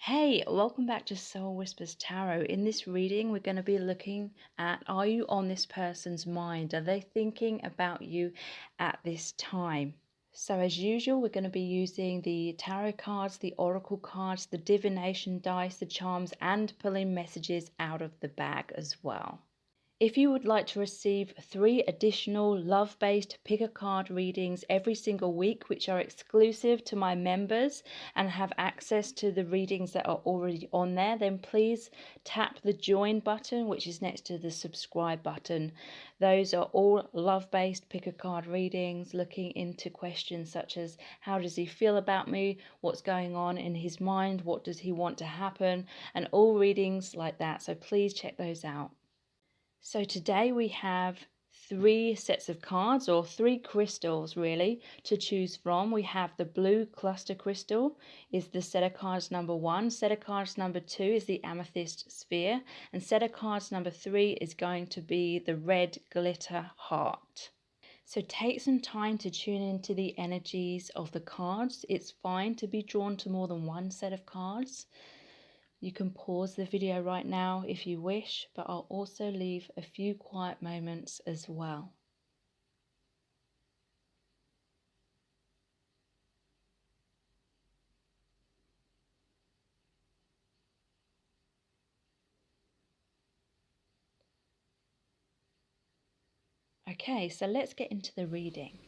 Hey, welcome back to Soul Whispers Tarot. In this reading, we're going to be looking at, are you on this person's mind? Are they thinking about you at this time? So as usual, we're going to be using the tarot cards, the oracle cards, the divination dice, the charms, and pulling messages out of the bag as well. If you would like to receive 3 additional love-based pick-a-card readings every single week, which are exclusive to my members and have access to the readings that are already on there, then please tap the join button, which is next to the subscribe button. Those are all love-based pick-a-card readings, looking into questions such as how does he feel about me, what's going on in his mind, what does he want to happen, and all readings like that. So please check those out. So today we have 3 sets of cards, or 3 crystals really, to choose from. We have the blue cluster crystal is the set of cards number 1. Set of cards number 2 is the amethyst sphere. And set of cards number 3 is going to be the red glitter heart. So take some time to tune into the energies of the cards. It's fine to be drawn to more than one set of cards. You can pause the video right now if you wish, but I'll also leave a few quiet moments as well. Okay, so let's get into the reading.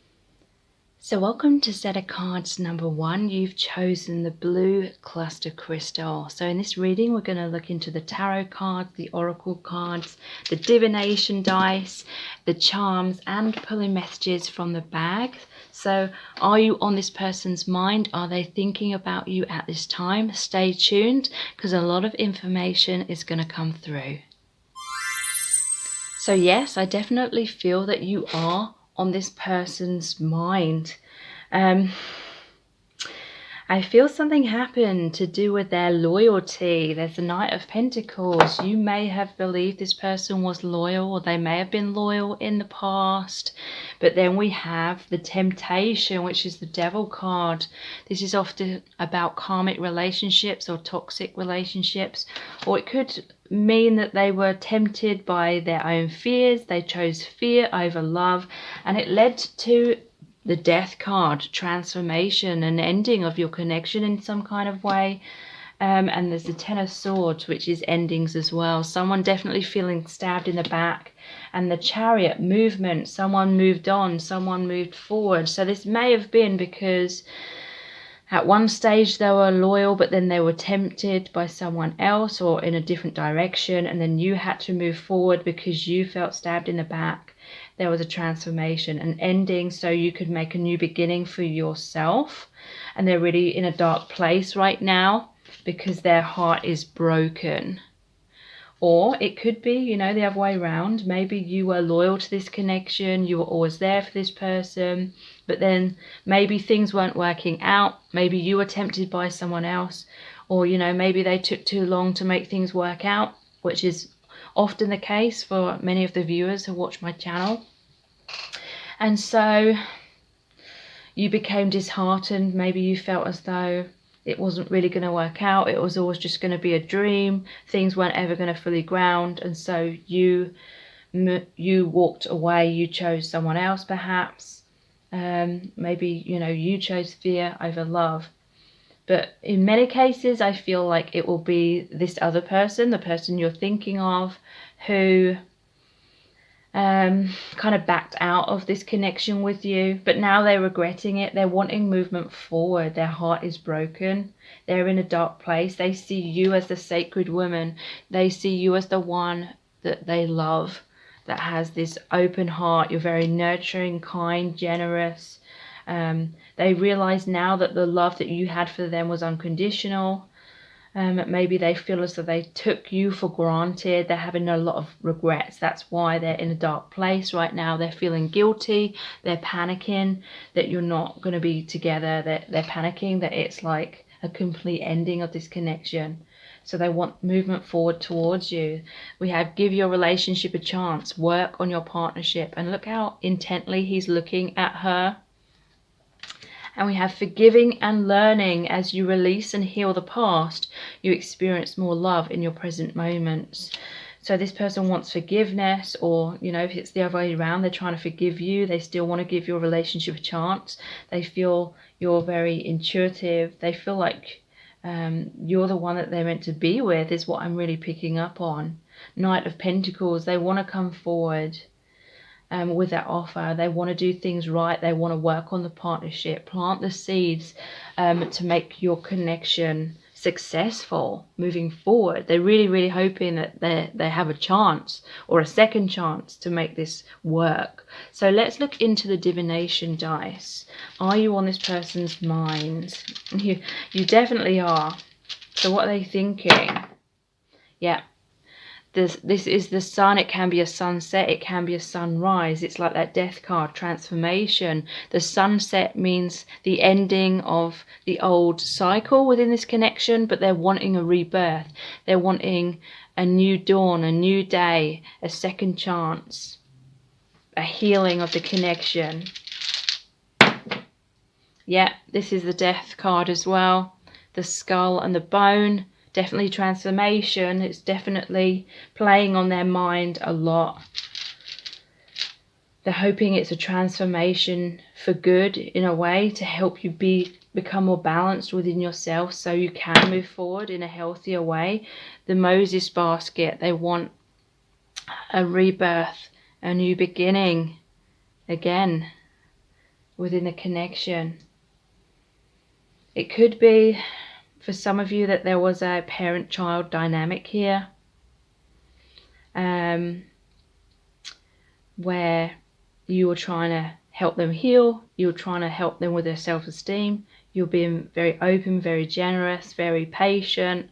So welcome to set of cards number 1. You've chosen the blue cluster crystal. So in this reading, we're going to look into the tarot cards, the oracle cards, the divination dice, the charms, and pulling messages from the bag. So are you on this person's mind? Are they thinking about you at this time? Stay tuned, because a lot of information is going to come through. So yes, I definitely feel that you are on this person's mind. I feel something happened to do with their loyalty. There's the Knight of Pentacles. You may have believed this person was loyal, or they may have been loyal in the past. But then we have the Temptation, which is the Devil card. This is often about karmic relationships or toxic relationships, or it could mean that they were tempted by their own fears. They chose fear over love, and it led to the Death card, transformation, and ending of your connection in some kind of way. And there's the Ten of Swords, which is endings as well. Someone definitely feeling stabbed in the back. And the Chariot, movement. Someone moved on, someone moved forward. So this may have been because at one stage they were loyal, but then they were tempted by someone else or in a different direction, and then you had to move forward because you felt stabbed in the back. There was a transformation, an ending, so you could make a new beginning for yourself. And they're really in a dark place right now because their heart is broken. Or it could be, the other way around. Maybe you were loyal to this connection, you were always there for this person, but then maybe things weren't working out. Maybe you were tempted by someone else, or maybe they took too long to make things work out, which is often the case for many of the viewers who watch my channel. And so you became disheartened. Maybe you felt as though it wasn't really going to work out. It was always just going to be a dream. Things weren't ever going to fully ground. And so you walked away. You chose someone else perhaps. Maybe, you chose fear over love. But in many cases, I feel like it will be this other person, the person you're thinking of, who kind of backed out of this connection with you, but now they're regretting it. They're wanting movement forward. Their heart is broken. They're in a dark place. They see you as the sacred woman. They see you as the one that they love, that has this open heart. You're very nurturing, kind, generous. They realize now that the love that you had for them was unconditional. Maybe they feel as though they took you for granted. They're having a lot of regrets. That's why they're in a dark place right now. They're feeling guilty. They're panicking that you're not going to be together. They're panicking that it's like a complete ending of this connection. So they want movement forward towards you. We have give your relationship a chance. Work on your partnership. And look how intently he's looking at her. And we have forgiving and learning. As you release and heal the past, you experience more love in your present moments. So this person wants forgiveness, or, you know, if it's the other way around, they're trying to forgive you. They still want to give your relationship a chance. They feel you're very intuitive. They feel like you're the one that they're meant to be with, is what I'm really picking up on. Knight of Pentacles, they want to come forward with that offer. They want to do things right. They want to work on the partnership, plant the seeds to make your connection successful moving forward. They're really, really hoping that they have a chance or a second chance to make this work. So let's look into the divination dice. Are you on this person's mind? You definitely are. So what are they thinking? Yeah. This is the sun. It can be a sunset. It can be a sunrise. It's like that death card, transformation. The sunset means the ending of the old cycle within this connection, but they're wanting a rebirth. They're wanting a new dawn, a new day, a second chance, a healing of the connection. Yeah, this is the death card as well. The skull and the bone. Definitely transformation. It's definitely playing on their mind a lot. They're hoping it's a transformation for good, in a way, to help you become more balanced within yourself so you can move forward in a healthier way. The Moses basket, they want a rebirth, a new beginning again within the connection. It could be, for some of you, that there was a parent-child dynamic here, where you were trying to help them heal, you were trying to help them with their self-esteem, you're being very open, very generous, very patient,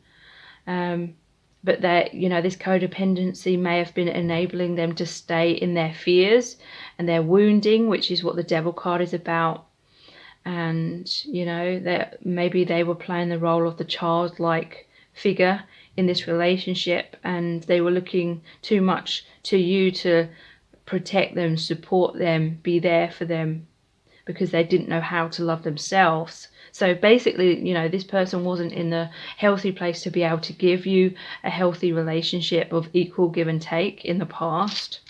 but that, you know, this codependency may have been enabling them to stay in their fears and their wounding, which is what the Devil card is about. And, you know, that maybe they were playing the role of the childlike figure in this relationship, and they were looking too much to you to protect them, support them, be there for them, because they didn't know how to love themselves. So basically, you know, this person wasn't in the healthy place to be able to give you a healthy relationship of equal give and take in the past.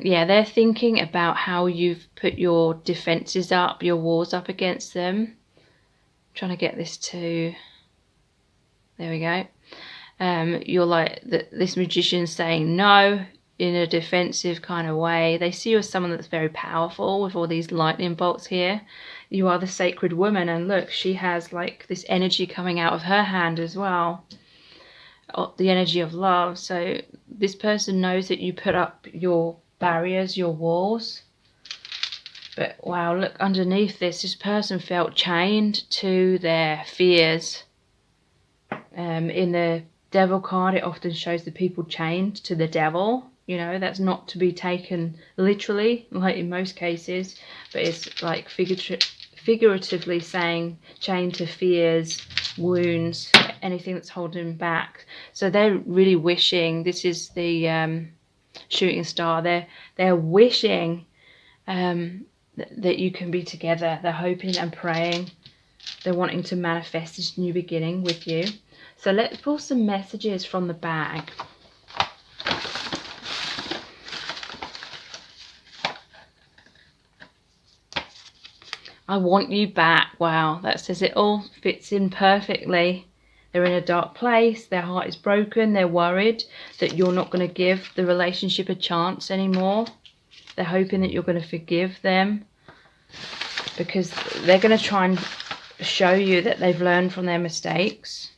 Yeah, they're thinking about how you've put your defenses up, your walls up against them. I'm trying to get this to... There we go. You're like this magician saying no in a defensive kind of way. They see you as someone that's very powerful with all these lightning bolts here. You are the sacred woman, and look, she has like this energy coming out of her hand as well. The energy of love. So this person knows that you put up your barriers, your walls. But wow, look underneath this person felt chained to their fears. In the Devil card, it often shows the people chained to the devil. You know, that's not to be taken literally, like in most cases, but it's like figuratively saying chained to fears, wounds, anything that's holding back. So they're really wishing, this is the shooting star, they're wishing that you can be together. They're hoping and praying. They're wanting to manifest this new beginning with you. So let's pull some messages from the bag. I want you back. Wow, that says it all. Fits in perfectly. They're in a dark place. Their heart is broken. They're worried that you're not going to give the relationship a chance anymore. They're hoping that you're going to forgive them, because they're going to try and show you that they've learned from their mistakes.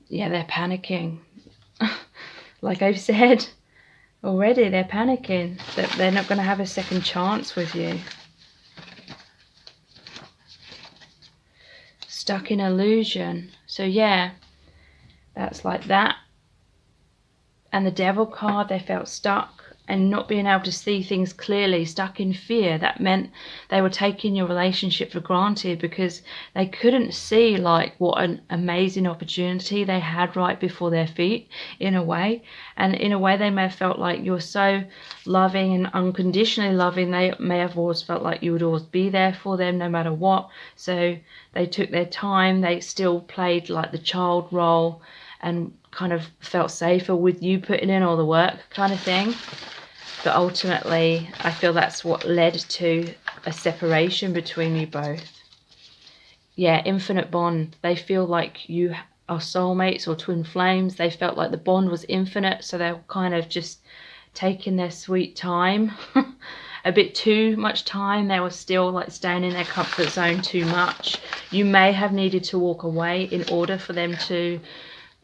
Yeah, they're panicking. Like I've said already, they're panicking that they're not going to have a second chance with you. Stuck in illusion. So yeah, that's like that. And the Devil card, they felt stuck. and not being able to see things clearly, stuck in fear. That meant they were taking your relationship for granted because they couldn't see like what an amazing opportunity they had right before their feet, in a way. And in a way they may have felt like you're so loving and unconditionally loving, they may have always felt like you would always be there for them no matter what. So they took their time, they still played like the child role and kind of felt safer with you putting in all the work, kind of thing. But ultimately, I feel that's what led to a separation between you both. Yeah, infinite bond. They feel like you are soulmates or twin flames. They felt like the bond was infinite, so they were kind of just taking their sweet time. A bit too much time. They were still like staying in their comfort zone too much. You may have needed to walk away in order for them to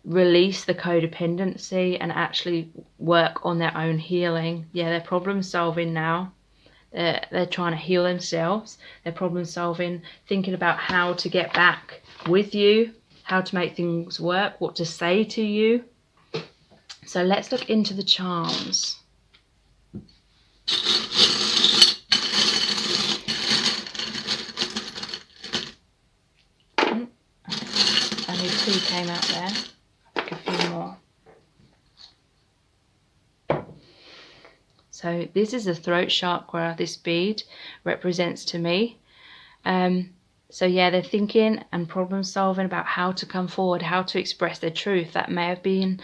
release the codependency and actually work on their own healing. Yeah, they're problem solving now. They're trying to heal themselves. They're problem solving, thinking about how to get back with you, how to make things work, what to say to you. So let's look into the charms. Only 2 came out there. A few more. So this is the throat chakra. This bead represents to me. So yeah, they're thinking and problem solving about how to come forward, how to express their truth. That may have been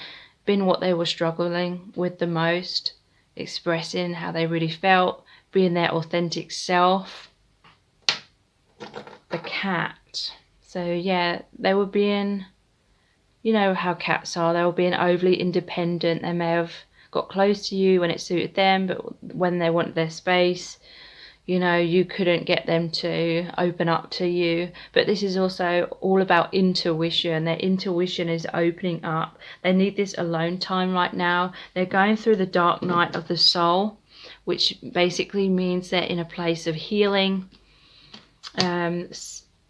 what they were struggling with the most, expressing how they really felt, being their authentic self. The cat. So yeah, they were being, you know how cats are, they were being overly independent. They may have got close to you when it suited them, but when they wanted their space, you know, you couldn't get them to open up to you. But this is also all about intuition. Their intuition is opening up. They need this alone time right now. They're going through the dark night of the soul, which basically means they're in a place of healing.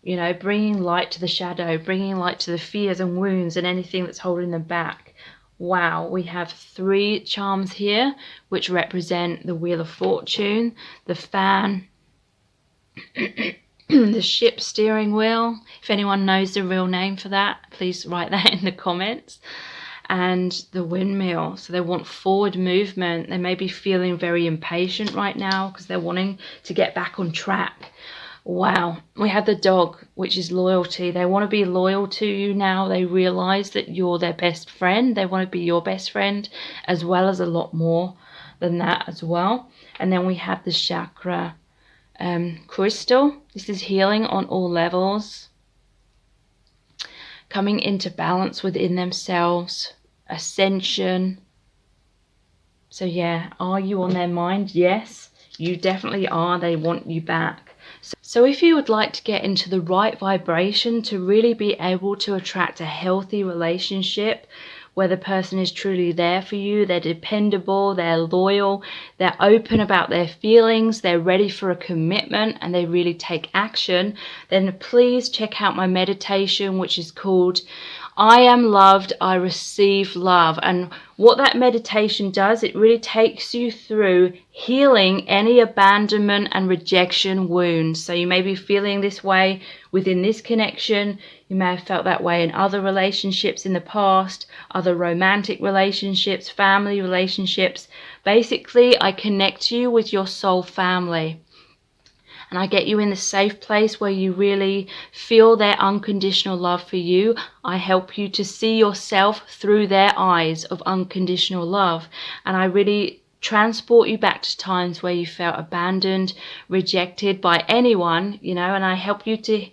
You know, bringing light to the shadow, bringing light to the fears and wounds and anything that's holding them back. Wow, we have 3 charms here, which represent the Wheel of Fortune, the fan, the ship steering wheel. If anyone knows the real name for that, please write that in the comments. And the windmill. So they want forward movement. They may be feeling very impatient right now because they're wanting to get back on track. Wow, we have the dog, which is loyalty. They want to be loyal to you now. They realize that you're their best friend. They want to be your best friend, as well as a lot more than that as well. And then we have the chakra crystal. This is healing on all levels, coming into balance within themselves, ascension. So yeah, are you on their mind? Yes, you definitely are. They want you back. So if you would like to get into the right vibration to really be able to attract a healthy relationship where the person is truly there for you, they're dependable, they're loyal, they're open about their feelings, they're ready for a commitment, and they really take action, then please check out my meditation, which is called I Am Loved, I Receive Love. And what that meditation does, it really takes you through healing any abandonment and rejection wounds. So you may be feeling this way within this connection. You may have felt that way in other relationships in the past, other romantic relationships, family relationships. Basically, I connect you with your soul family. And I get you in the safe place where you really feel their unconditional love for you. I help you to see yourself through their eyes of unconditional love. And I really transport you back to times where you felt abandoned, rejected by anyone, you know, and I help you to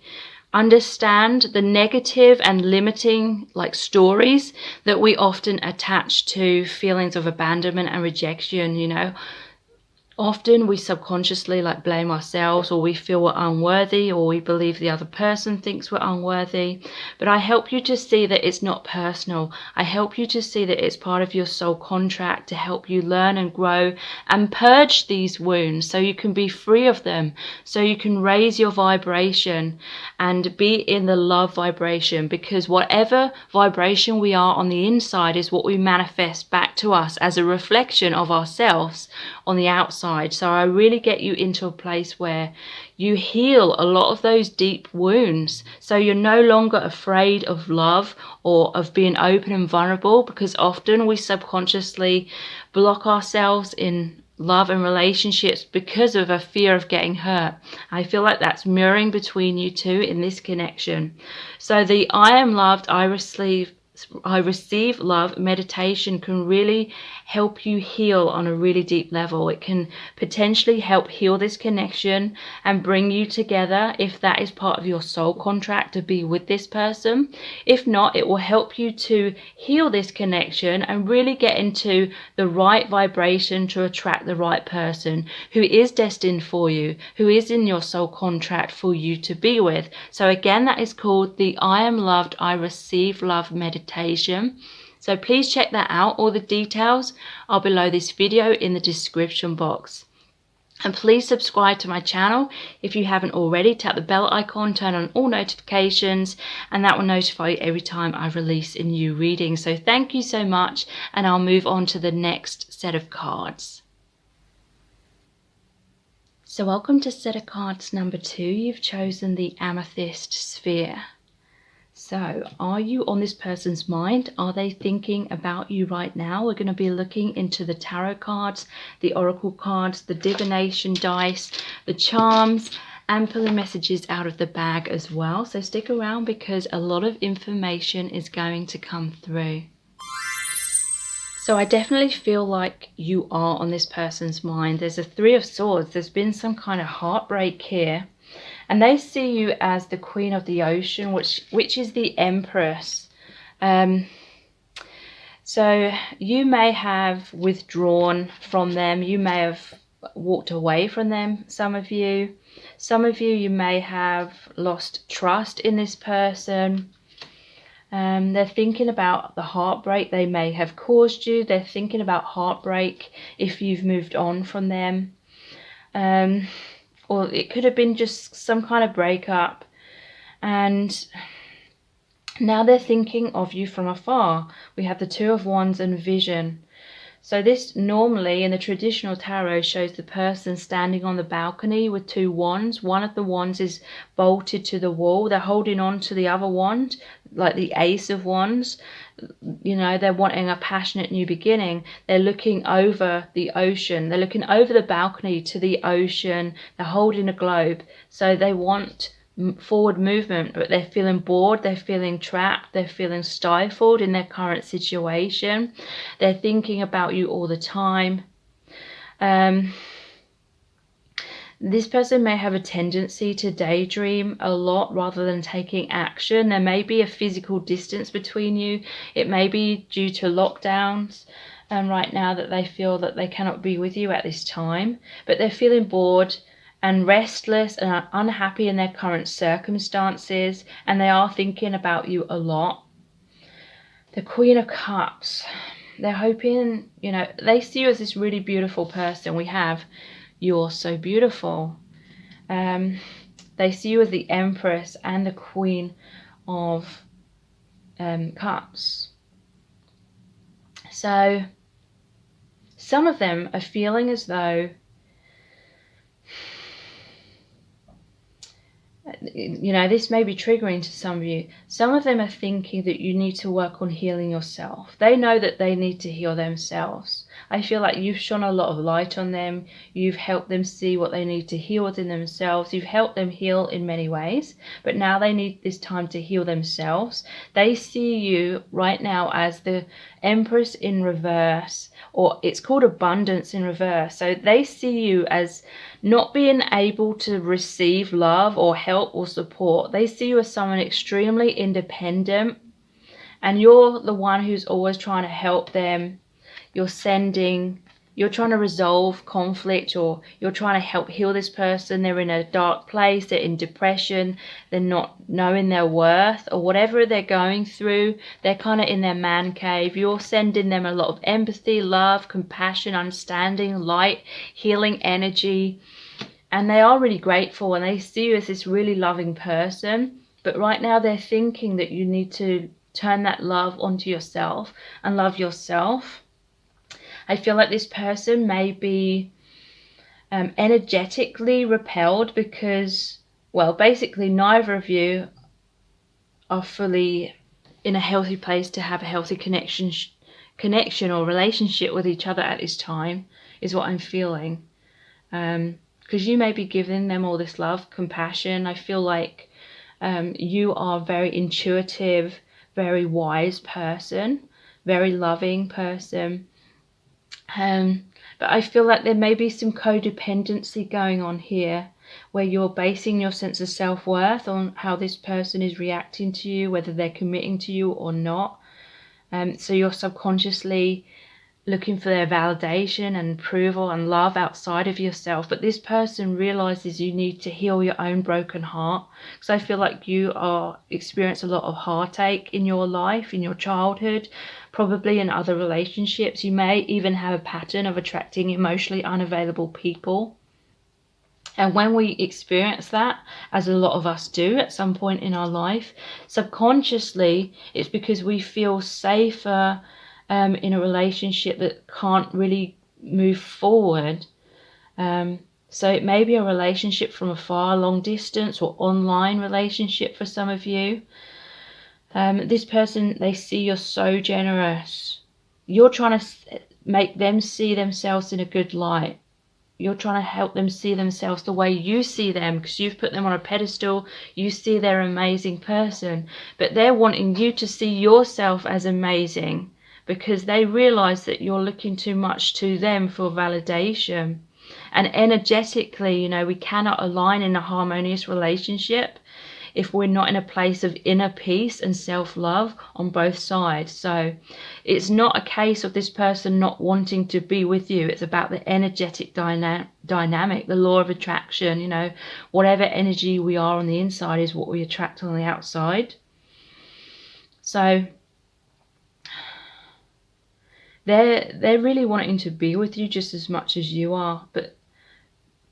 understand the negative and limiting stories that we often attach to feelings of abandonment and rejection, you know. Often we subconsciously like blame ourselves, or we feel we're unworthy, or we believe the other person thinks we're unworthy. But I help you to see that it's not personal. I help you to see that it's part of your soul contract to help you learn and grow and purge these wounds so you can be free of them, so you can raise your vibration and be in the love vibration, because whatever vibration we are on the inside is what we manifest back to us as a reflection of ourselves on the outside. So I really get you into a place where you heal a lot of those deep wounds. So you're no longer afraid of love or of being open and vulnerable, because often we subconsciously block ourselves in love and relationships because of a fear of getting hurt. I feel like that's mirroring between you two in this connection. So the I am loved, I receive love meditation can really help you heal on a really deep level. It can potentially help heal this connection and bring you together if that is part of your soul contract to be with this person. If not, it will help you to heal this connection and really get into the right vibration to attract the right person who is destined for you, who is in your soul contract for you to be with. So again, that is called the I am loved, I receive love meditation. So please check that out. All the details are below this video in the description box. And please subscribe to my channel if you haven't already. Tap the bell icon, turn on all notifications, and that will notify you every time I release a new reading. So thank you so much, and I'll move on to the next set of cards. So welcome to set of cards number 2. You've chosen the Amethyst Sphere. So are you on this person's mind? Are they thinking about you right now? We're going to be looking into the tarot cards, the oracle cards, the divination dice, the charms, and pulling messages out of the bag as well. So stick around because a lot of information is going to come through. So I definitely feel like you are on this person's mind. There's a 3 of Swords. There's been some kind of heartbreak here. And they see you as the Queen of the Ocean, which is the Empress. So you may have withdrawn from them. You may have walked away from them, some of you. Some of you, you may have lost trust in this person. They're thinking about the heartbreak they may have caused you. They're thinking about heartbreak if you've moved on from them. Or it could have been just some kind of breakup, and now they're thinking of you from afar. We have the 2 of Wands and Vision. So this normally in the traditional tarot shows the person standing on the balcony with 2 wands. One of the wands is bolted to the wall. They're holding on to the other wand, like the Ace of Wands. You know, they're wanting a passionate new beginning. They're looking over the ocean. They're looking over the balcony to the ocean. They're holding a globe. So they want forward movement, but they're feeling bored, they're feeling trapped, they're feeling stifled in their current situation. They're thinking about you all the time. This person may have a tendency to daydream a lot rather than taking action. There may be a physical distance between you. It may be due to lockdowns right now that they feel that they cannot be with you at this time, but they're feeling bored and restless and are unhappy in their current circumstances, and they are thinking about you a lot. The Queen of Cups, they're hoping, you know, they see you as this really beautiful person. We have You're So Beautiful. They see you as the Empress and the Queen of Cups. So some of them are feeling as though, you know, this may be triggering to some of you. Some of them are thinking that you need to work on healing yourself. They know that they need to heal themselves. I feel like you've shone a lot of light on them. You've helped them see what they need to heal within themselves. You've helped them heal in many ways, but now they need this time to heal themselves. They see you right now as the Empress in reverse, or it's called Abundance in reverse. So they see you as not being able to receive love or help or support. They see you as someone extremely independent, and you're the one who's always trying to help them. You're sending you're trying to resolve conflict, or you're trying to help heal this person. They're in a dark place, they're in depression, they're not knowing their worth, or whatever they're going through. They're kind of in their man cave. You're sending them a lot of empathy, love, compassion, understanding, light, healing energy. And they are really grateful, and they see you as this really loving person. But right now they're thinking that you need to turn that love onto yourself and love yourself. I feel like this person may be energetically repelled because, well, basically neither of you are fully in a healthy place to have a healthy connection or relationship with each other at this time, is what I'm feeling. Because you may be giving them all this love, compassion. I feel like you are a very intuitive, very wise person, very loving person. But I feel like there may be some codependency going on here, where you're basing your sense of self-worth on how this person is reacting to you, whether they're committing to you or not. So you're subconsciously looking for their validation and approval and love outside of yourself. But this person realizes you need to heal your own broken heart. Because I feel like you are experience a lot of heartache in your life, in your childhood, probably in other relationships. You may even have a pattern of attracting emotionally unavailable people. And when we experience that, as a lot of us do at some point in our life, subconsciously, it's because we feel safer in a relationship that can't really move forward. So it may be a relationship from afar, long distance, or online relationship for some of you. This person, they see you're so generous. You're trying to make them see themselves in a good light. You're trying to help them see themselves the way you see them, because you've put them on a pedestal. You see they're an amazing person, but they're wanting you to see yourself as amazing, because they realize that you're looking too much to them for validation. And energetically, you know, we cannot align in a harmonious relationship if we're not in a place of inner peace and self-love on both sides. So it's not a case of this person not wanting to be with you. It's about the energetic dynamic, the law of attraction. You know, whatever energy we are on the inside is what we attract on the outside. So they're really wanting to be with you just as much as you are, but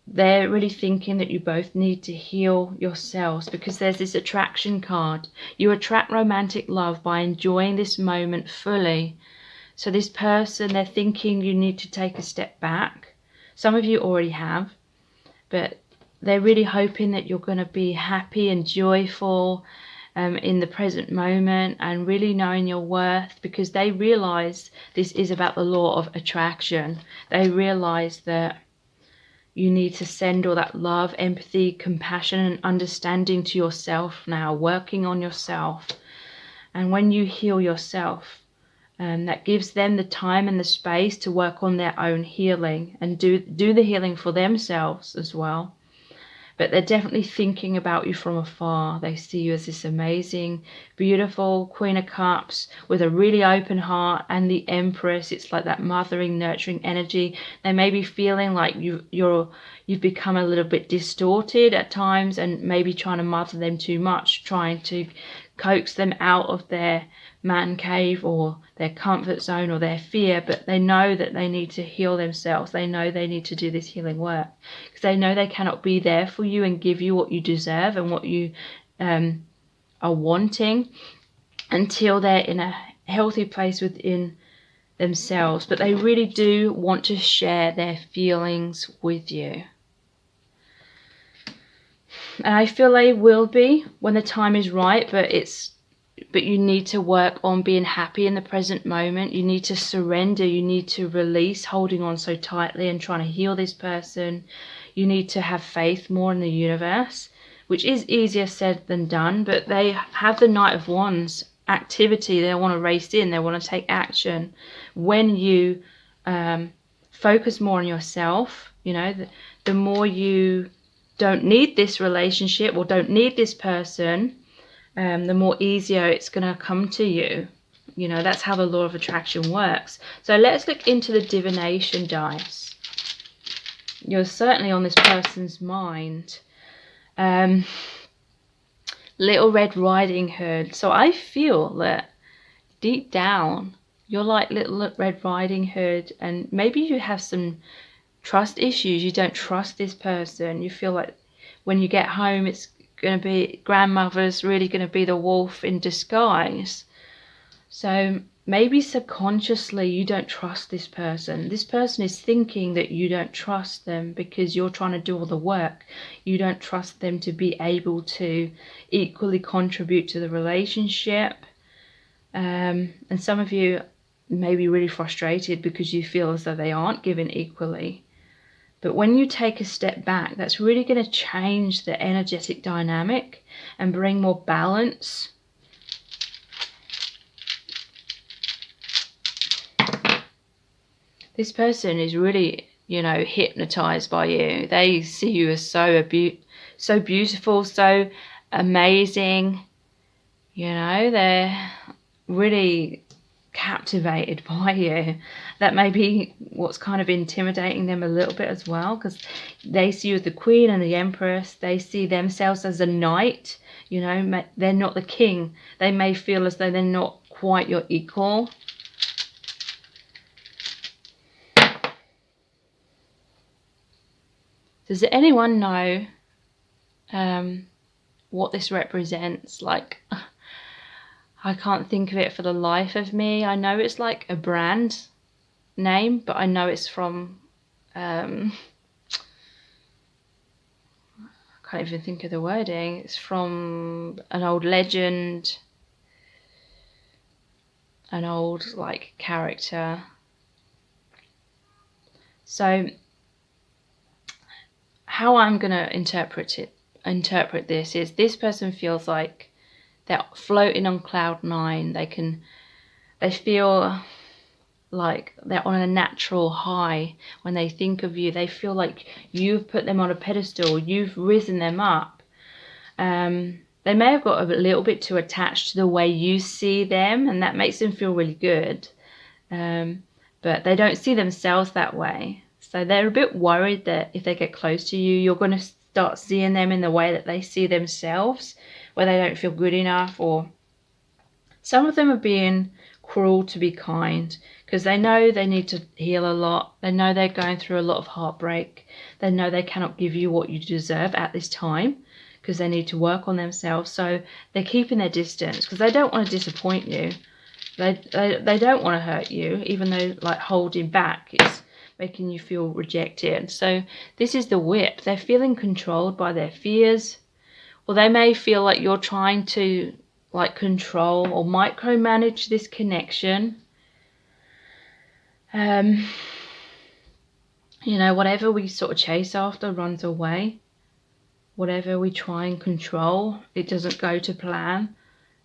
they're really thinking that you both need to heal yourselves, because there's this attraction card. You attract romantic love by enjoying this moment fully. So this person, they're thinking you need to take a step back. Some of you already have, but they're really hoping that you're going to be happy and joyful in the present moment, and really knowing your worth, because they realize this is about the law of attraction. They realize that you need to send all that love, empathy, compassion, and understanding to yourself now, working on yourself. And when you heal yourself, that gives them the time and the space to work on their own healing and do the healing for themselves as well. But they're definitely thinking about you from afar. They see you as this amazing, beautiful Queen of Cups with a really open heart, and the Empress. It's like that mothering, nurturing energy. They may be feeling like you've become a little bit distorted at times, and maybe trying to mother them too much, trying to coax them out of their man cave or their comfort zone or their fear. But they know that they need to heal themselves. They know they need to do this healing work, because they know they cannot be there for you and give you what you deserve and what you are wanting until they're in a healthy place within themselves. But they really do want to share their feelings with you, and I feel they will be when the time is right. But you need to work on being happy in the present moment. You need to surrender. You need to release holding on so tightly and trying to heal this person. You need to have faith more in the universe, which is easier said than done. But they have the Knight of Wands activity. They want to race in. They want to take action. When you focus more on yourself, you know, the more you don't need this relationship or don't need this person, the more easier it's going to come to you. You know, that's how the law of attraction works. So let's look into the divination dice. You're certainly on this person's mind. Little Red Riding Hood. So I feel that deep down, you're like Little Red Riding Hood, and maybe you have some trust issues. You don't trust this person. You feel like when you get home, it's going to be grandmother's really going to be the wolf in disguise. So maybe subconsciously you don't trust this person. This person is thinking that you don't trust them because you're trying to do all the work. You don't trust them to be able to equally contribute to the relationship. And some of you may be really frustrated because you feel as though they aren't given equally. But when you take a step back, that's really going to change the energetic dynamic and bring more balance. This person is really, you know, hypnotized by you. They see you as so beautiful, so amazing. You know, they're really captivated by you. That may be what's kind of intimidating them a little bit as well, because they see you as the queen and the empress. They see themselves as a knight. You know, they're not the king. They may feel as though they're not quite your equal. Does anyone know what this represents? Like, I can't think of it for the life of me. I know it's like a brand name, but I know it's from, I can't even think of the wording. It's from an old legend, an old like character. So how I'm going to interpret this is this person feels like they're floating on cloud 9. They feel like they're on a natural high when they think of you. They feel like you've put them on a pedestal. You've risen them up. They may have got a little bit too attached to the way you see them, and that makes them feel really good. But they don't see themselves that way. So they're a bit worried that if they get close to you, you're going to start seeing them in the way that they see themselves, where they don't feel good enough. Or some of them are being cruel to be kind because they know they need to heal a lot. They know they're going through a lot of heartbreak. They know they cannot give you what you deserve at this time because they need to work on themselves. So they're keeping their distance because they don't want to disappoint you. They don't want to hurt you, even though like holding back is making you feel rejected. So this is the whip. They're feeling controlled by their fears, or they may feel like you're trying to like control or micromanage this connection. You know, whatever we sort of chase after runs away. Whatever we try and control, it doesn't go to plan.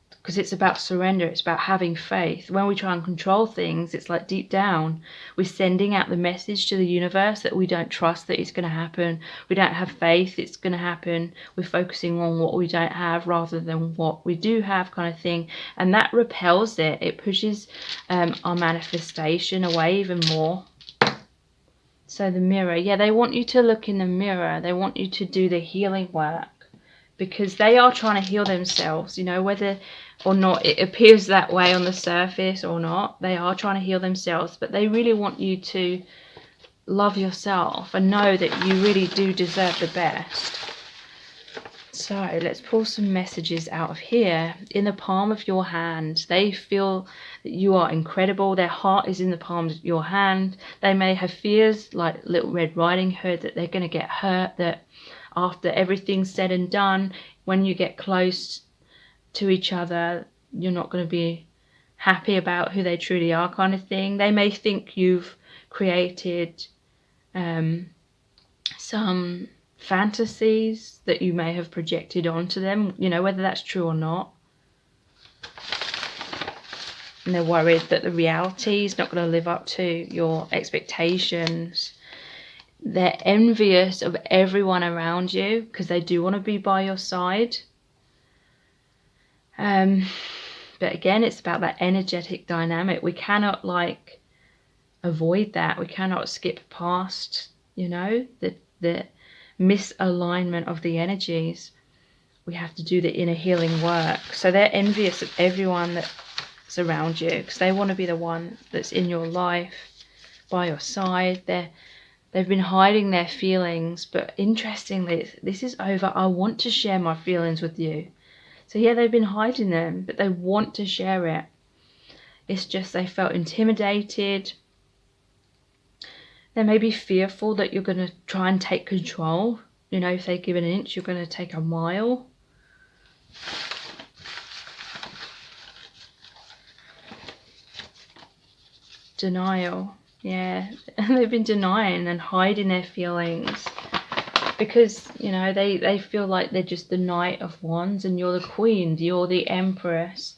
Because it's about surrender, it's about having faith. When we try and control things, it's like deep down, we're sending out the message to the universe that we don't trust that it's going to happen. We don't have faith it's going to happen. We're focusing on what we don't have rather than what we do have, kind of thing. And that repels it. It pushes our manifestation away even more. So the mirror, yeah, they want you to look in the mirror. They want you to do the healing work because they are trying to heal themselves, you know, whether or not it appears that way on the surface or not. They are trying to heal themselves, but they really want you to love yourself and know that you really do deserve the best. So let's pull some messages out of here. In the palm of your hand, they feel that you are incredible. Their heart is in the palm of your hand. They may have fears like Little Red Riding Hood that they're going to get hurt, that after everything's said and done, when you get close to each other, you're not going to be happy about who they truly are, kind of thing. They may think you've created some fantasies that you may have projected onto them, you know, whether that's true or not. And they're worried that the reality is not going to live up to your expectations. They're envious of everyone around you because they do want to be by your side. But again, it's about that energetic dynamic. We cannot like avoid that. We cannot skip past, you know, the misalignment of the energies. We have to do the inner healing work. So they're envious of everyone that's around you, because they want to be the one that's in your life, by your side. They've been hiding their feelings, but interestingly, this is over. I want to share my feelings with you. So yeah, they've been hiding them, but they want to share it. It's just they felt intimidated. They may be fearful that you're going to try and take control. You know, if they give an inch, you're going to take a mile. Denial. Yeah, they've been denying and hiding their feelings because, you know, they feel like they're just the Knight of Wands and you're the Queen, you're the Empress.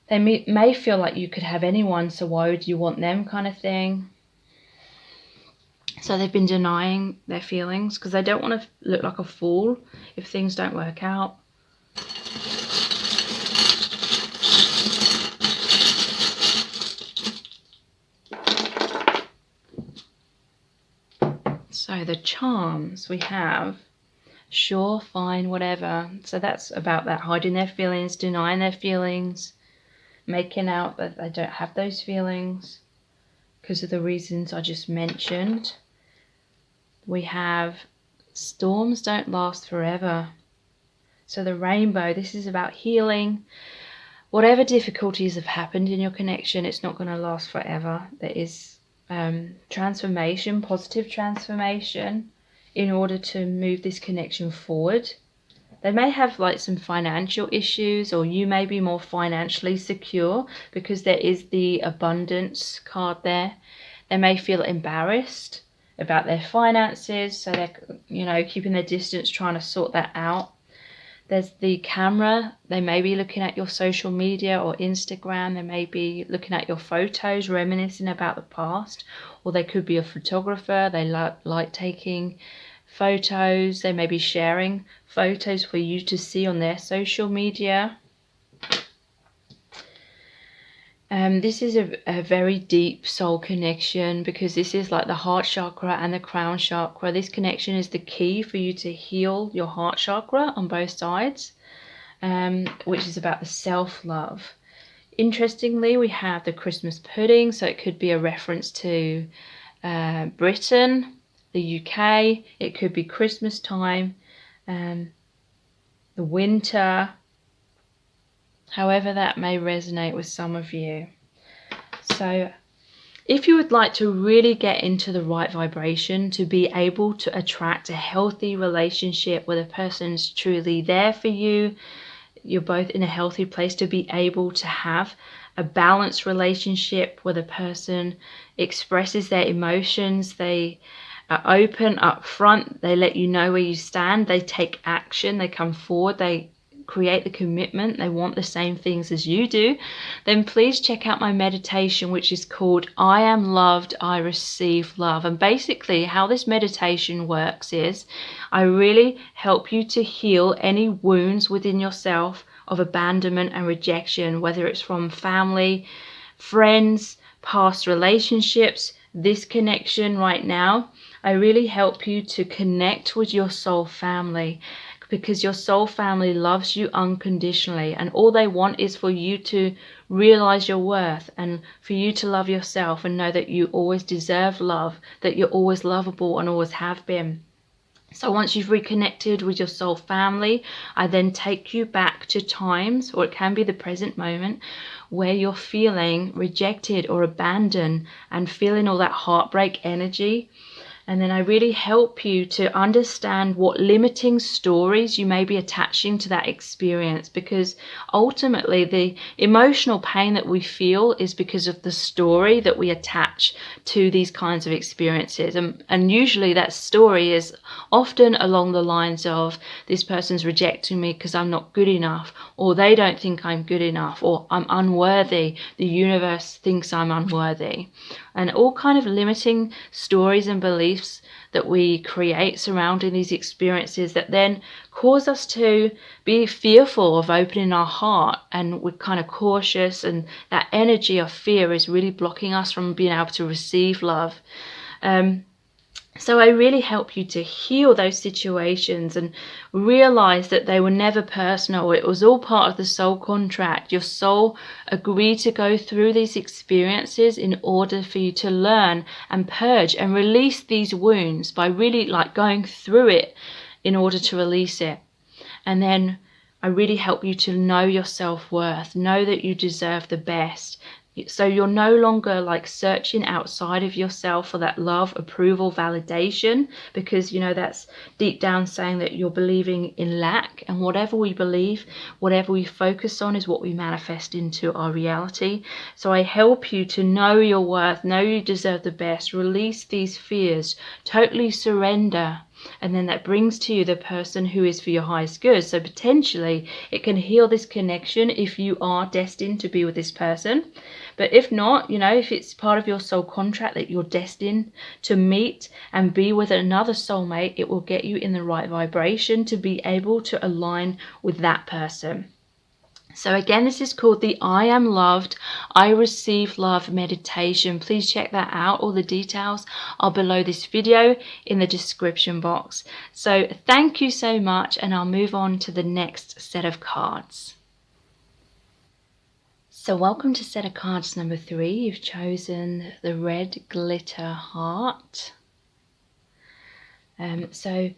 They may feel like you could have anyone, so why would you want them, kind of thing. So they've been denying their feelings because they don't want to look like a fool if things don't work out. So the charms we have, sure, fine, whatever. So that's about that, hiding their feelings, denying their feelings, making out that they don't have those feelings because of the reasons I just mentioned. We have storms don't last forever. So the rainbow, this is about healing. Whatever difficulties have happened in your connection, it's not going to last forever. There is transformation, positive transformation, in order to move this connection forward. They may have like some financial issues, or you may be more financially secure because there is the abundance card there. They may feel embarrassed about their finances, so they're, you know, keeping their distance, trying to sort that out. There's the camera. They may be looking at your social media or Instagram. They may be looking at your photos, reminiscing about the past. Or they could be a photographer. They like taking photos. They may be sharing photos for you to see on their social media. This is a very deep soul connection because this is like the heart chakra and the crown chakra. This connection is the key for you to heal your heart chakra on both sides, which is about the self-love. Interestingly, we have the Christmas pudding, so it could be a reference to Britain, the UK. It could be Christmas time, the winter. However that may resonate with some of you. So if you would like to really get into the right vibration to be able to attract a healthy relationship where the person's truly there for you, you're both in a healthy place to be able to have a balanced relationship where the person expresses their emotions, they are open up front, they let you know where you stand, they take action, they come forward, they create the commitment, they want the same things as you do, then please check out my meditation, which is called I Am Loved, I Receive Love. And basically how this meditation works is I really help you to heal any wounds within yourself of abandonment and rejection, whether it's from family, friends, past relationships, this connection right now. I really help you to connect with your soul family, because your soul family loves you unconditionally, and all they want is for you to realize your worth and for you to love yourself and know that you always deserve love, that you're always lovable and always have been. So once you've reconnected with your soul family, I then take you back to times, or it can be the present moment, where you're feeling rejected or abandoned and feeling all that heartbreak energy. And then I really help you to understand what limiting stories you may be attaching to that experience, because ultimately the emotional pain that we feel is because of the story that we attach to these kinds of experiences. And usually that story is often along the lines of, this person's rejecting me because I'm not good enough, or they don't think I'm good enough, or I'm unworthy, the universe thinks I'm unworthy. and all kind of limiting stories and beliefs that we create surrounding these experiences that then cause us to be fearful of opening our heart, and we're kind of cautious, and that energy of fear is really blocking us from being able to receive love. So I really help you to heal those situations and realize that they were never personal. It was all part of the soul contract. Your soul agreed to go through these experiences in order for you to learn and purge and release these wounds by really like going through it in order to release it. And then I really help you to know your self-worth, know that you deserve the best. So you're no longer like searching outside of yourself for that love, approval, validation, because that's deep down saying that you're believing in lack, and whatever we believe, whatever we focus on is what we manifest into our reality. So I help you to know your worth, know you deserve the best, release these fears, totally surrender. And then that brings to you the person who is for your highest good. So potentially it can heal this connection if you are destined to be with this person. But if not, if it's part of your soul contract that you're destined to meet and be with another soulmate, it will get you in the right vibration to be able to align with that person. So again, this is called the I Am Loved, I Receive Love meditation. Please check that out. All the details are below this video in the description box. So thank you so much, and I'll move on to the next set of cards. So welcome to set of cards number 3. You've chosen the red glitter heart. So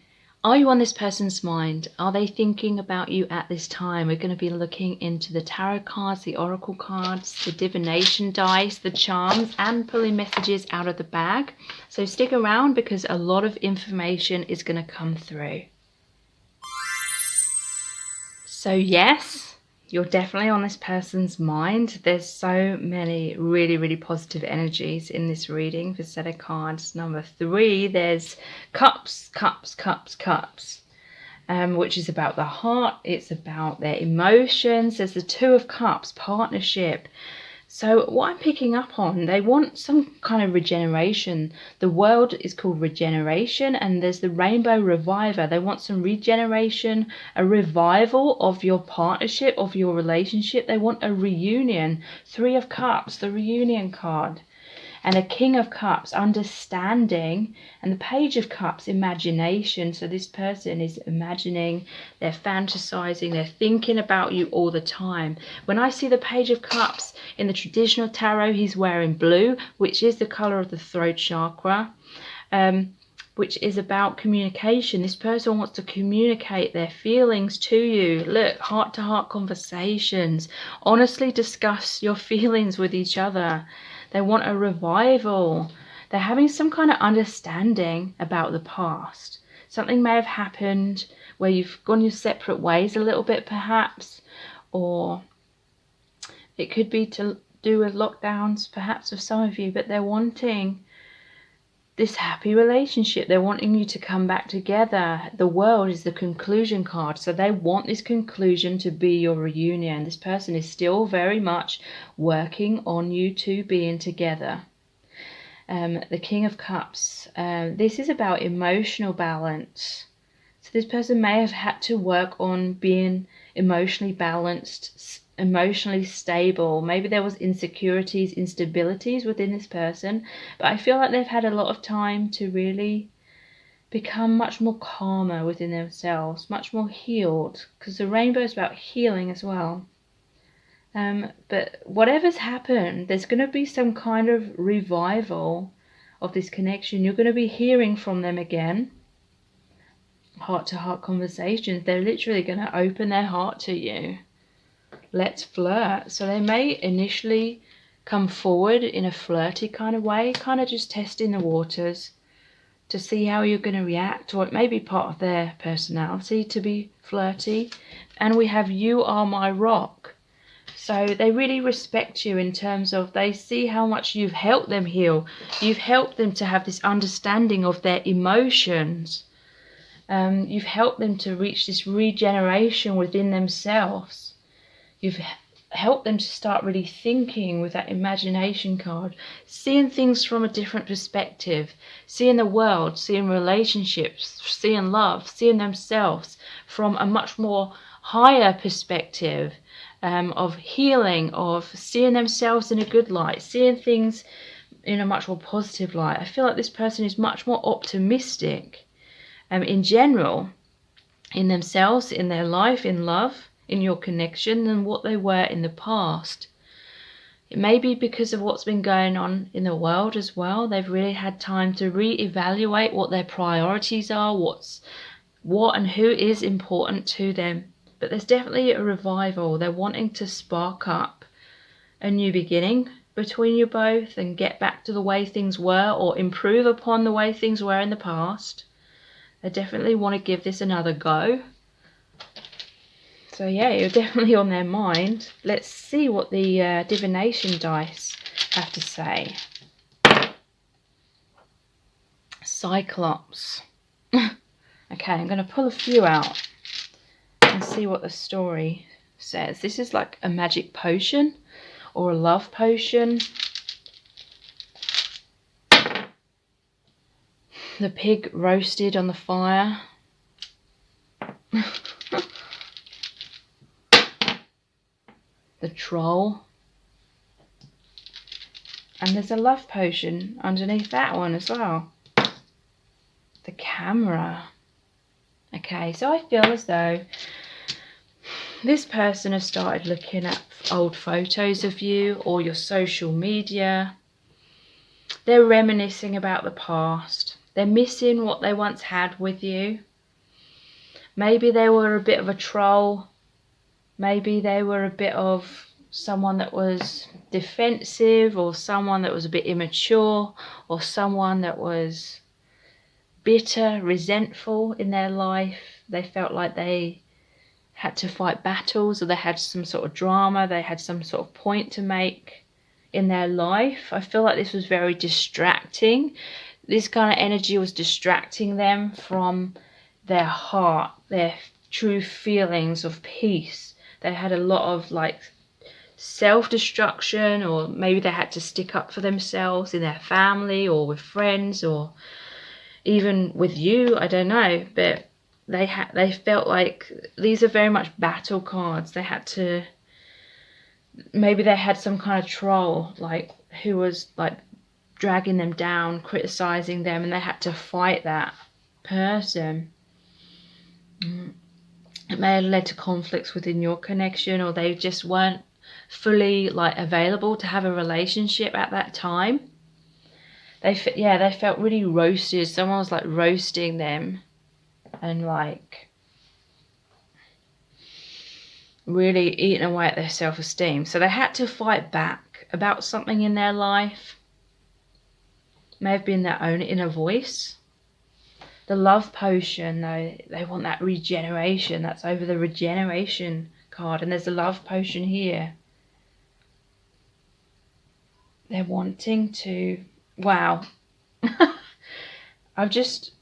are you on this person's mind? Are they thinking about you at this time? We're going to be looking into the tarot cards, the oracle cards, the divination dice, the charms, and pulling messages out of the bag. So stick around because a lot of information is going to come through. So yes, you're definitely on this person's mind. There's so many really, really positive energies in this reading for set of cards number 3. There's cups, cups, cups, cups, which is about the heart. It's about their emotions. There's the 2 of cups, partnership. So what I'm picking up on, they want some kind of regeneration. The world is called regeneration, and there's the rainbow reviver. They want some regeneration, a revival of your partnership, of your relationship. They want a reunion. 3 of cups, the reunion card. And a king of cups, understanding, and the page of cups, imagination. So this person is imagining, they're fantasizing, they're thinking about you all the time. When I see the page of cups in the traditional tarot, he's wearing blue, which is the color of the throat chakra, which is about communication. This person wants to communicate their feelings to you. Look, heart-to-heart conversations. Honestly discuss your feelings with each other. They want a revival. They're having some kind of understanding about the past. Something may have happened where you've gone your separate ways a little bit perhaps, or it could be to do with lockdowns perhaps for some of you, but they're wanting this happy relationship. They're wanting you to come back together. The world is the conclusion card, so they want this conclusion to be your reunion. This person is still very much working on you two being together. The King of Cups, this is about emotional balance. So this person may have had to work on being emotionally balanced, emotionally stable. Maybe there was insecurities, instabilities within this person, but I feel like they've had a lot of time to really become much more calmer within themselves, much more healed, because the rainbow is about healing as well. But whatever's happened, there's going to be some kind of revival of this connection. You're going to be hearing from them again. Heart-to-heart conversations. They're literally going to open their heart to you. Let's flirt. So they may initially come forward in a flirty kind of way, kind of just testing the waters to see how you're going to react, or it may be part of their personality to be flirty. And we have You Are My Rock. So they really respect you in terms of they see how much you've helped them heal. You've helped them to have this understanding of their emotions. You've helped them to reach this regeneration within themselves. You've help them to start really thinking with that imagination card, seeing things from a different perspective, seeing the world, seeing relationships, seeing love, seeing themselves from a much more higher perspective, of healing, of seeing themselves in a good light, seeing things in a much more positive light. I feel like this person is much more optimistic, in general, in themselves, in their life, in love, in your connection, than what they were in the past. It may be because of what's been going on in the world as well. They've really had time to re-evaluate what their priorities are, what and who is important to them. But there's definitely a revival. They're wanting to spark up a new beginning between you both and get back to the way things were, or improve upon the way things were in the past. They definitely want to give this another go. So yeah, you're definitely on their mind. Let's see what the divination dice have to say. Cyclops. Okay, I'm going to pull a few out and see what the story says. This is like a magic potion or a love potion. The pig roasted on the fire. The troll. And there's a love potion underneath that one as well. The camera. Okay, so I feel as though this person has started looking at old photos of you or your social media. They're reminiscing about the past. They're missing what they once had with you. Maybe they were a bit of a troll. Maybe they were a bit of someone that was defensive, or someone that was a bit immature, or someone that was bitter, resentful in their life. They felt like they had to fight battles, or they had some sort of drama, they had some sort of point to make in their life. I feel like this was very distracting. This kind of energy was distracting them from their heart, their true feelings of peace. They had a lot of like self-destruction, or maybe they had to stick up for themselves in their family or with friends, or even with you, I don't know. But they felt like these are very much battle cards. They had to, maybe they had some kind of troll like who was like dragging them down, criticizing them, and they had to fight that person. It may have led to conflicts within your connection, or they just weren't fully like available to have a relationship at that time. They felt really roasted. Someone was like roasting them and like really eating away at their self-esteem. So they had to fight back about something in their life. May have been their own inner voice. The love potion, though, they want that regeneration. That's over the regeneration card. And there's a love potion here. They're wanting to... Wow. I've just...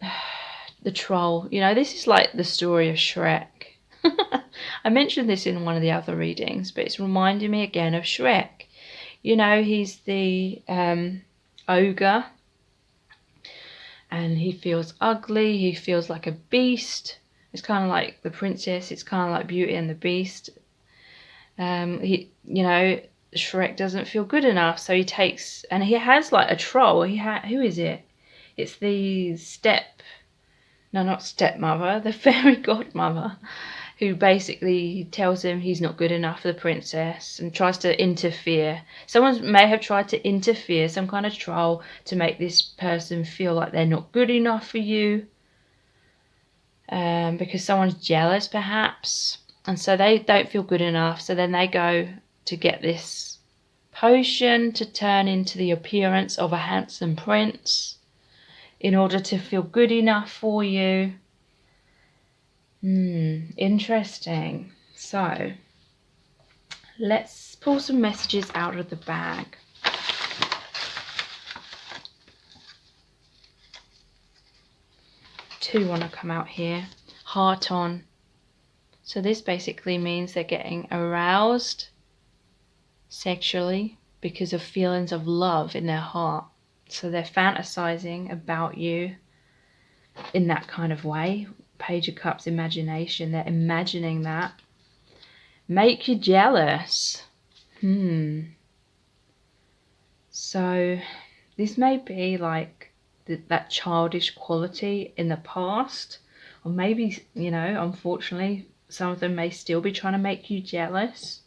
The troll. You know, this is like the story of Shrek. I mentioned this in one of the other readings, but it's reminding me again of Shrek. You know, he's the ogre. And he feels ugly, he feels like a beast. It's kind of like the princess, it's kind of like Beauty and the Beast. Shrek doesn't feel good enough, so he takes, and he has like a troll. Who is it? It's the not stepmother, the fairy godmother, who basically tells him he's not good enough for the princess and tries to interfere. Someone may have tried to interfere, some kind of troll, to make this person feel like they're not good enough for you, because someone's jealous perhaps, and so they don't feel good enough. So then they go to get this potion to turn into the appearance of a handsome prince in order to feel good enough for you. Interesting. So let's pull some messages out of the bag. Two want to come out here. Heart on. So this basically means they're getting aroused sexually because of feelings of love in their heart. So they're fantasizing about you in that kind of way. Page of Cups, imagination. They're imagining that. Make you jealous. So this may be like that childish quality in the past, or maybe, you know, unfortunately, some of them may still be trying to make you jealous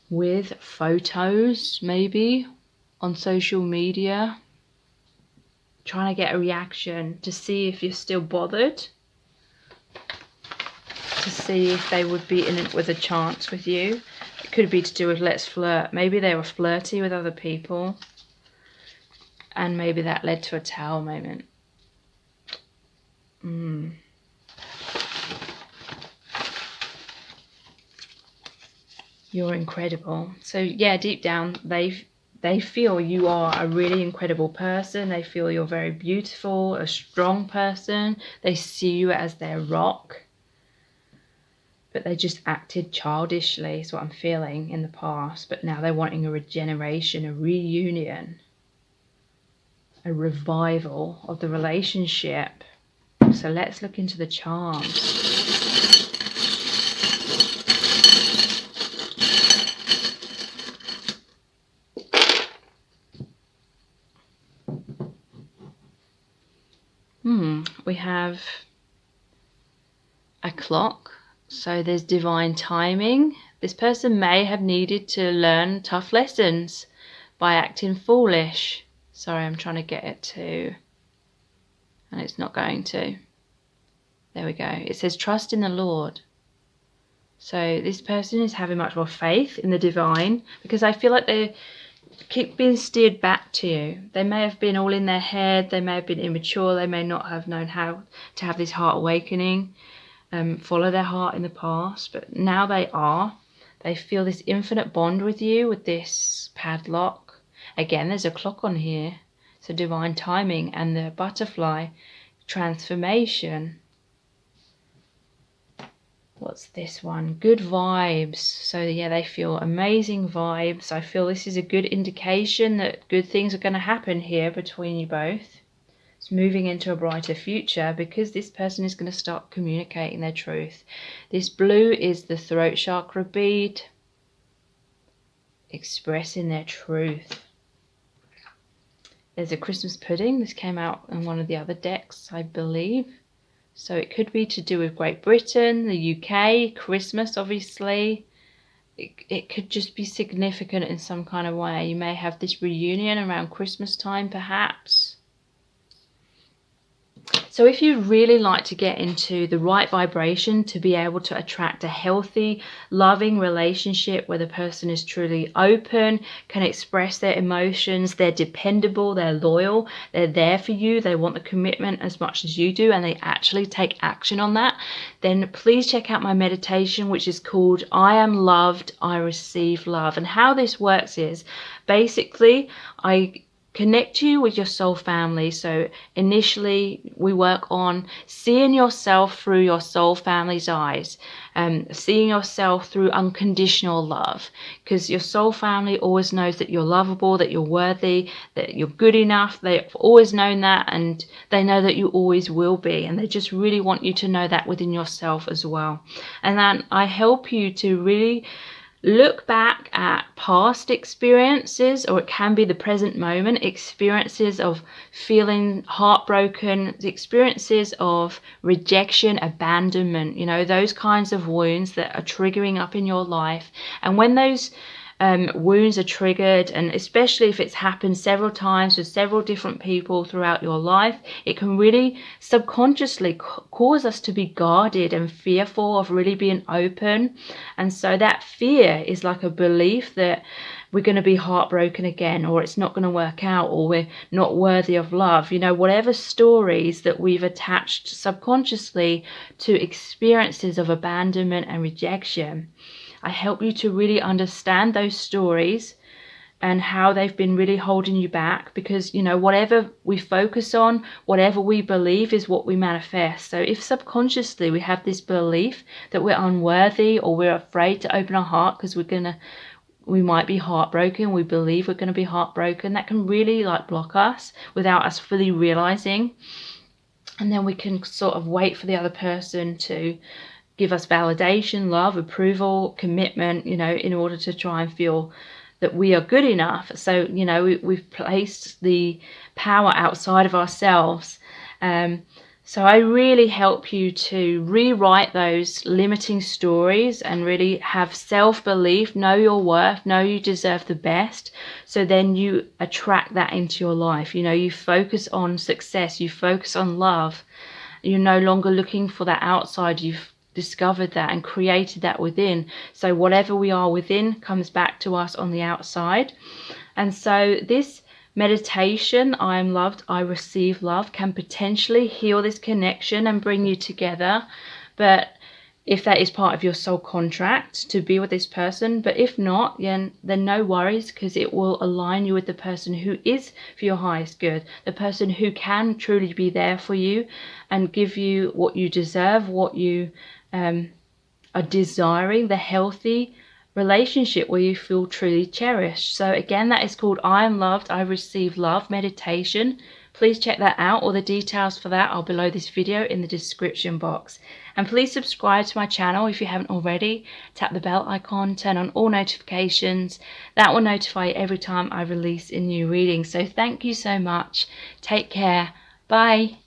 with photos, maybe on social media, trying to get a reaction to see if you're still bothered, to see if they would be in it with a chance with you. It could be to do with let's flirt. Maybe they were flirty with other people, and maybe that led to a Tower moment. You're incredible. So yeah, deep down they feel you are a really incredible person. They feel you're very beautiful, a strong person. They see you as their rock. But they just acted childishly, is what I'm feeling, in the past. But now they're wanting a regeneration, a reunion, a revival of the relationship. So let's look into the charms. We have a clock. So there's divine timing. This person may have needed to learn tough lessons by acting foolish. Sorry, I'm trying to get it to, and it's not going to. There we go. It says trust in the Lord. So this person is having much more faith in the divine, because I feel like they keep being steered back to you. They may have been all in their head. They may have been immature. They may not have known how to have this heart awakening, follow their heart in the past. But now they feel this infinite bond with you, with this padlock. Again, there's a clock on here. So divine timing, and the butterfly, transformation. What's this one? Good vibes. So yeah, they feel amazing vibes. I feel this is a good indication that good things are going to happen here between you both. It's moving into a brighter future, because this person is going to start communicating their truth. This blue is the throat chakra bead, expressing their truth. There's a Christmas pudding. This came out in one of the other decks, I believe. So it could be to do with Great Britain, the UK, Christmas, obviously. It could just be significant in some kind of way. You may have this reunion around Christmas time, perhaps. So if you'd really like to get into the right vibration to be able to attract a healthy, loving relationship where the person is truly open, can express their emotions, they're dependable, they're loyal, they're there for you, they want the commitment as much as you do, and they actually take action on that, then please check out my meditation, which is called I Am Loved, I Receive Love. And how this works is, basically, I connect you with your soul family. So initially we work on seeing yourself through your soul family's eyes, seeing yourself through unconditional love, because your soul family always knows that you're lovable, that you're worthy, that you're good enough. They've always known that, and they know that you always will be, and they just really want you to know that within yourself as well. And then I help you to really look back at past experiences, or it can be the present moment, experiences of feeling heartbroken, experiences of rejection, abandonment, you know, those kinds of wounds that are triggering up in your life. And when those wounds are triggered, and especially if it's happened several times with several different people throughout your life, it can really subconsciously cause us to be guarded and fearful of really being open. And so that fear is like a belief that we're going to be heartbroken again, or it's not going to work out, or we're not worthy of love. You know, whatever stories that we've attached subconsciously to experiences of abandonment and rejection, I help you to really understand those stories and how they've been really holding you back, because, you know, whatever we focus on, whatever we believe is what we manifest. So if subconsciously we have this belief that we're unworthy, or we're afraid to open our heart because we're going to we might be heartbroken, we believe we're going to be heartbroken. That can really like block us without us fully realizing. And then we can sort of wait for the other person to give us validation, love, approval, commitment, you know, in order to try and feel that we are good enough. So, you know, we've placed the power outside of ourselves. So I really help you to rewrite those limiting stories and really have self-belief, know your worth, know you deserve the best. So then you attract that into your life. You know, you focus on success, you focus on love. You're no longer looking for that outside. You've discovered that and created that within. So whatever we are within comes back to us on the outside. And so this meditation, I am loved, I receive love, can potentially heal this connection and bring you together. But if that is part of your soul contract to be with this person, but if not, then no worries, because it will align you with the person who is for your highest good, the person who can truly be there for you and give you what you deserve, what you are desiring, the healthy relationship where you feel truly cherished. So again, that is called I Am Loved, I Receive Love meditation. Please check that out. All the details for that are below this video in the description box. And please subscribe to my channel if you haven't already. Tap the bell icon, turn on all notifications. That will notify you every time I release a new reading. So thank you so much. Take care. Bye.